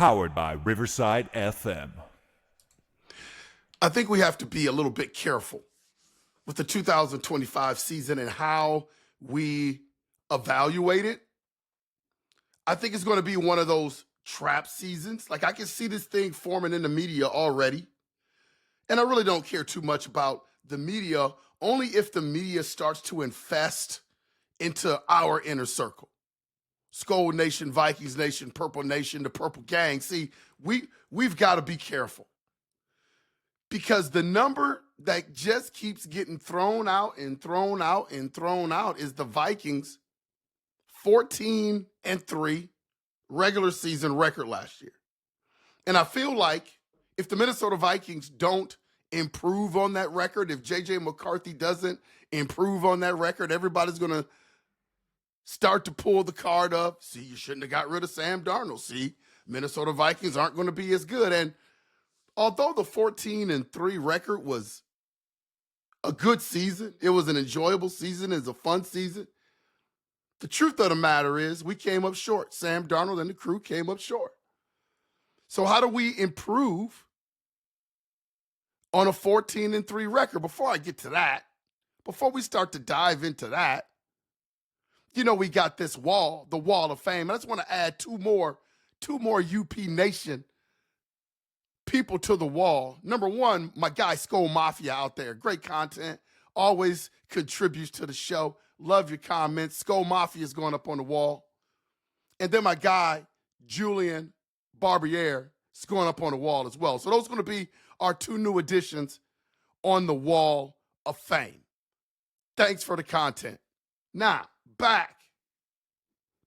Powered by Riverside FM. I think we have to be a little bit careful with the 2025 season and how we evaluate it. I think it's going to be one of those trap seasons. Like, I can see this thing forming in the media already. And I really don't care too much about the media, only if the media starts to infest into our inner circle. Skull Nation, Vikings Nation, Purple Nation, the Purple Gang. See, we've got to be careful. Because the number that just keeps getting thrown out and thrown out and thrown out is the Vikings 14-3 regular season record last year. And I feel like if the Minnesota Vikings don't improve on that record, if J.J. McCarthy doesn't improve on that record, everybody's going to start to pull the card up. See, you shouldn't have got rid of Sam Darnold. See, Minnesota Vikings aren't going to be as good. And although the 14-3 record was a good season, it was an enjoyable season, it was a fun season, the truth of the matter is we came up short. Sam Darnold and the crew came up short. So how do we improve on a 14-3 record? Before I get to that, before we start to dive into that, you know, we got this wall, the Wall of Fame. I just want to add two more UP Nation people to the wall. Number one, my guy Skull Mafia out there. Great content. Always contributes to the show. Love your comments. Skull Mafia is going up on the wall. And then my guy, Julian Barbier, is going up on the wall as well. So those are going to be our two new additions on the Wall of Fame. Thanks for the content. Now, back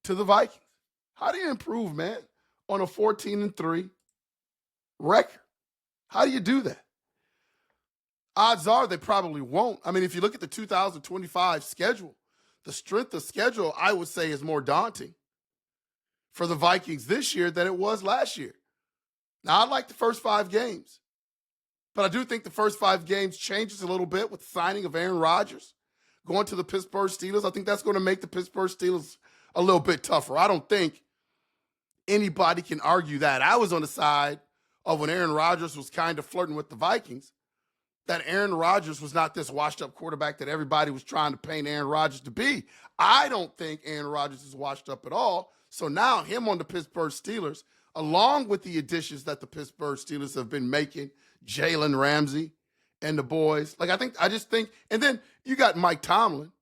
to the Vikings. How do you improve, man, on a 14-3 record? How do you do that? Odds are they probably won't. I mean, if you look at the 2025 schedule, the strength of schedule, I would say, is more daunting for the Vikings this year than it was last year. Now, I like the first 5 games, but I do think the first 5 games changes a little bit with the signing of Aaron Rodgers, going to the Pittsburgh Steelers. I think that's going to make the Pittsburgh Steelers a little bit tougher. I don't think anybody can argue that. I was on the side of when Aaron Rodgers was kind of flirting with the Vikings, that Aaron Rodgers was not this washed-up quarterback that everybody was trying to paint Aaron Rodgers to be. I don't think Aaron Rodgers is washed up at all. So now him on the Pittsburgh Steelers, along with the additions that the Pittsburgh Steelers have been making, Jalen Ramsey and the boys. I just think, and then you got Mike Tomlin.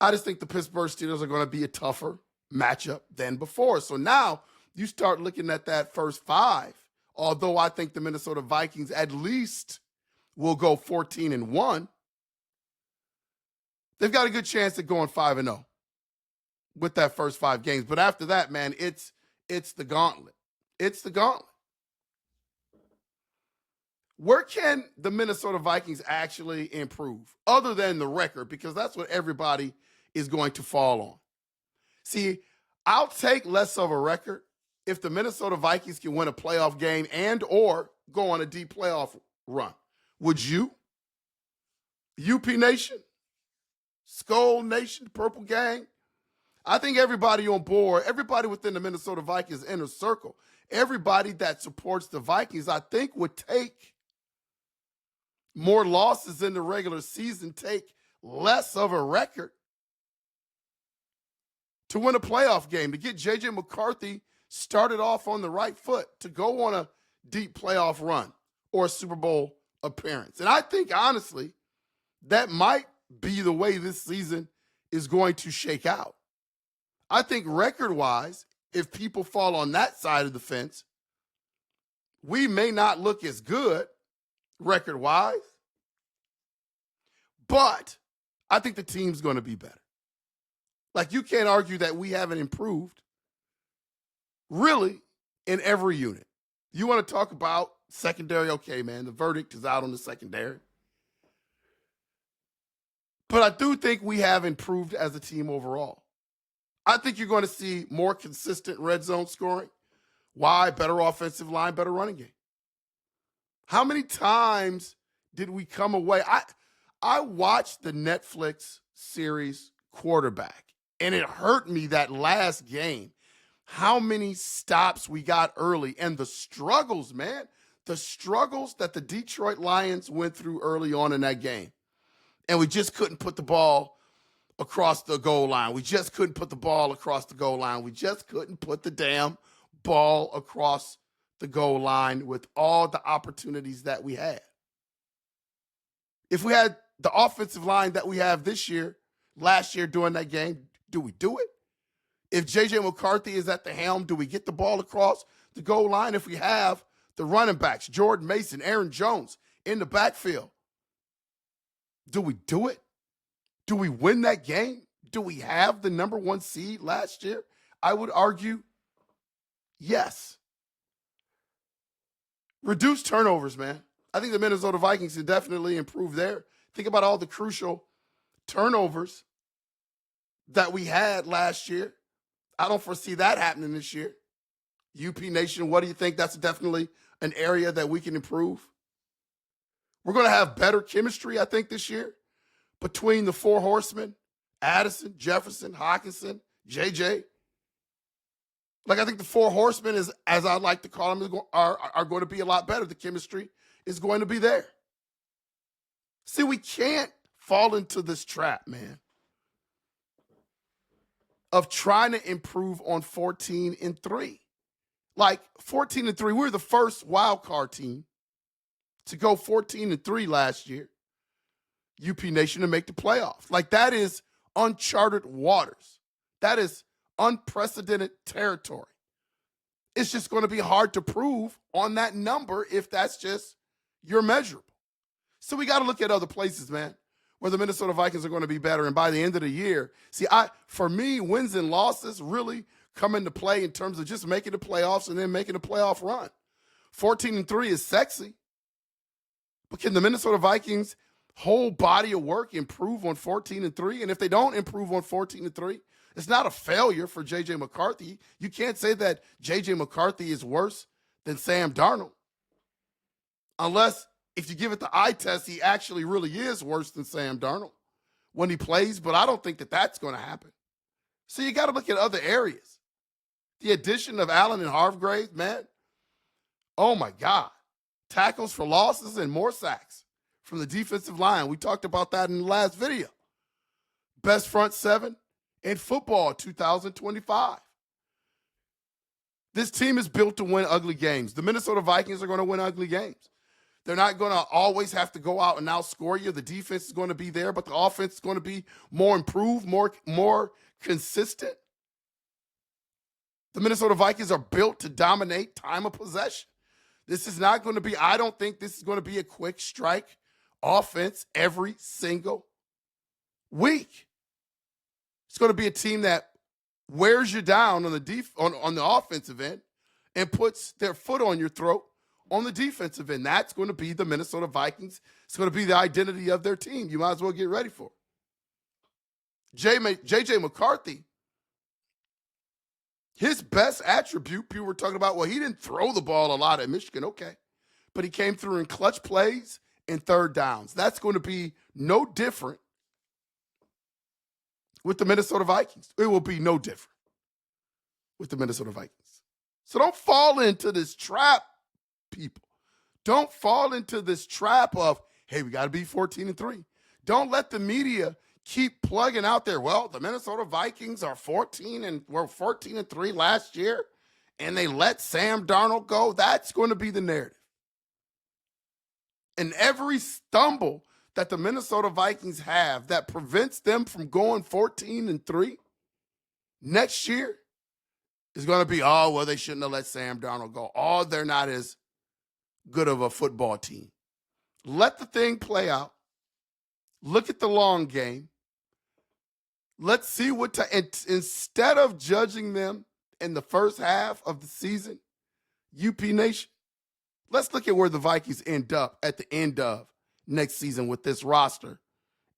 I just think the Pittsburgh Steelers are going to be a tougher matchup than before. So now you start looking at that first 5, although I think the Minnesota Vikings at least will go 14-1. They've got a good chance at going 5-0 with that first 5 games. But after that, man, it's the gauntlet. It's the gauntlet. Where can the Minnesota Vikings actually improve other than the record? Because that's what everybody is going to fall on. See, I'll take less of a record if the Minnesota Vikings can win a playoff game and or go on a deep playoff run. Would you? UP Nation? Skull Nation? Purple Gang? I think everybody on board, everybody within the Minnesota Vikings inner circle, everybody that supports the Vikings, I think would take more losses in the regular season, take less of a record to win a playoff game, to get J.J. McCarthy started off on the right foot, to go on a deep playoff run or a Super Bowl appearance. And I think, honestly, that might be the way this season is going to shake out. I think record-wise, if people fall on that side of the fence, we may not look as good record-wise, but I think the team's going to be better. Like, you can't argue that we haven't improved really in every unit. You want to talk about secondary? Okay, man, the verdict is out on the secondary. But I do think we have improved as a team overall. I think you're going to see more consistent red zone scoring. Why? Better offensive line, better running game. How many times did we come away? I watched the Netflix series Quarterback, and it hurt me that last game how many stops we got early and the struggles, man. The struggles that the Detroit Lions went through early on in that game. And we just couldn't put the ball across the goal line. We just couldn't put the ball across the goal line. We just couldn't put the damn ball across the goal line with all the opportunities that we had. If we had the offensive line that we have this year, last year during that game, do we do it? If J.J. McCarthy is at the helm, do we get the ball across the goal line? If we have the running backs, Jordan Mason, Aaron Jones, in the backfield, do we do it? Do we win that game? Do we have the number 1 seed last year? I would argue yes. Reduce turnovers, man. I think the Minnesota Vikings can definitely improve there. Think about all the crucial turnovers that we had last year. I don't foresee that happening this year. UP Nation, what do you think? That's definitely an area that we can improve. We're going to have better chemistry, I think, this year between the 4 horsemen, Addison, Jefferson, Hockenson, JJ. Like, I think the 4 horsemen, is, as I like to call them, are going to be a lot better. The chemistry is going to be there. See, we can't fall into this trap, man, of trying to improve on 14-3. Like 14-3, we're the first wild card team to go 14-3 last year, UP Nation, to make the playoffs. Like, that is uncharted waters. That is unprecedented territory. It's just going to be hard to prove on that number if that's just your measurable. So we got to look at other places, man, where the Minnesota Vikings are going to be better. And by the end of the year, see, for me, wins and losses really come into play in terms of just making the playoffs and then making a playoff run. 14-3 is sexy. But can the Minnesota Vikings whole body of work improve on 14-3? And if they don't improve on 14-3, it's not a failure for J.J. McCarthy. You can't say that J.J. McCarthy is worse than Sam Darnold. Unless, if you give it the eye test, he actually really is worse than Sam Darnold when he plays. But I don't think that that's going to happen. So you got to look at other areas. The addition of Allen and Hargrave, man, oh my God. Tackles for losses and more sacks from the defensive line. We talked about that in the last video. Best front 7 in football 2025. This team is built to win ugly games. The Minnesota Vikings are going to win ugly games. They're not going to always have to go out and outscore you. The defense is going to be there, but the offense is going to be more improved, more consistent. The Minnesota Vikings are built to dominate time of possession. This is not going to be, I don't think this is going to be a quick strike offense every single week. It's going to be a team that wears you down on the offensive end and puts their foot on your throat on the defensive end. That's going to be the Minnesota Vikings. It's going to be the identity of their team. You might as well get ready for it. J.J. McCarthy, his best attribute, people were talking about, well, he didn't throw the ball a lot at Michigan. Okay. But he came through in clutch plays and third downs. That's going to be no different with the Minnesota Vikings. It will be no different with the Minnesota Vikings. So don't fall into this trap, people. Don't fall into this trap of, hey, we got to be 14-3. Don't let the media keep plugging out there. Well, the Minnesota Vikings are 14-3 last year, and they let Sam Darnold go. That's going to be the narrative. And every stumble that the Minnesota Vikings have that prevents them from going 14-3 next year is going to be, oh, well, they shouldn't have let Sam Darnold go. Oh, they're not as good of a football team. Let the thing play out. Look at the long game. Let's see instead of judging them in the first half of the season, UP Nation, let's look at where the Vikings end up at the end of next season with this roster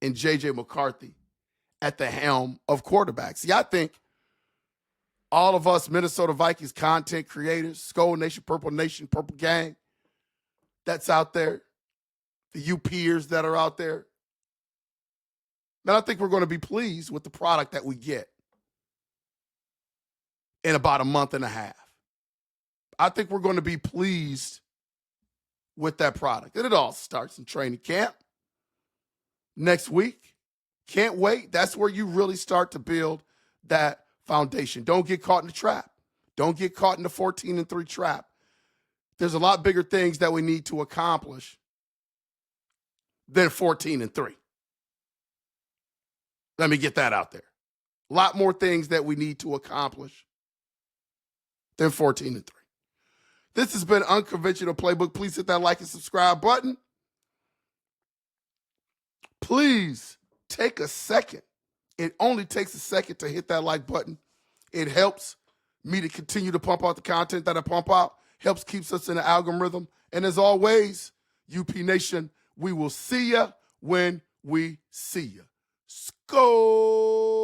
and J.J. McCarthy at the helm of quarterbacks. See, I think all of us Minnesota Vikings content creators, Skull Nation, Purple Gang, that's out there, the UPers that are out there, then I think we're going to be pleased with the product that we get. in about a month and a half. I think we're going to be pleased with that product. And it all starts in training camp next week. Can't wait. That's where you really start to build that foundation. Don't get caught in the trap. Don't get caught in the 14-3 trap. There's a lot bigger things that we need to accomplish than 14-3. Let me get that out there. A lot more things that we need to accomplish than 14-3. This has been Unconventional Playbook. Please hit that like and subscribe button. Please take a second. It only takes a second to hit that like button. It helps me to continue to pump out the content that I pump out, helps keeps us in the algorithm. And as always, UP Nation, we will see ya when we see ya. Skol!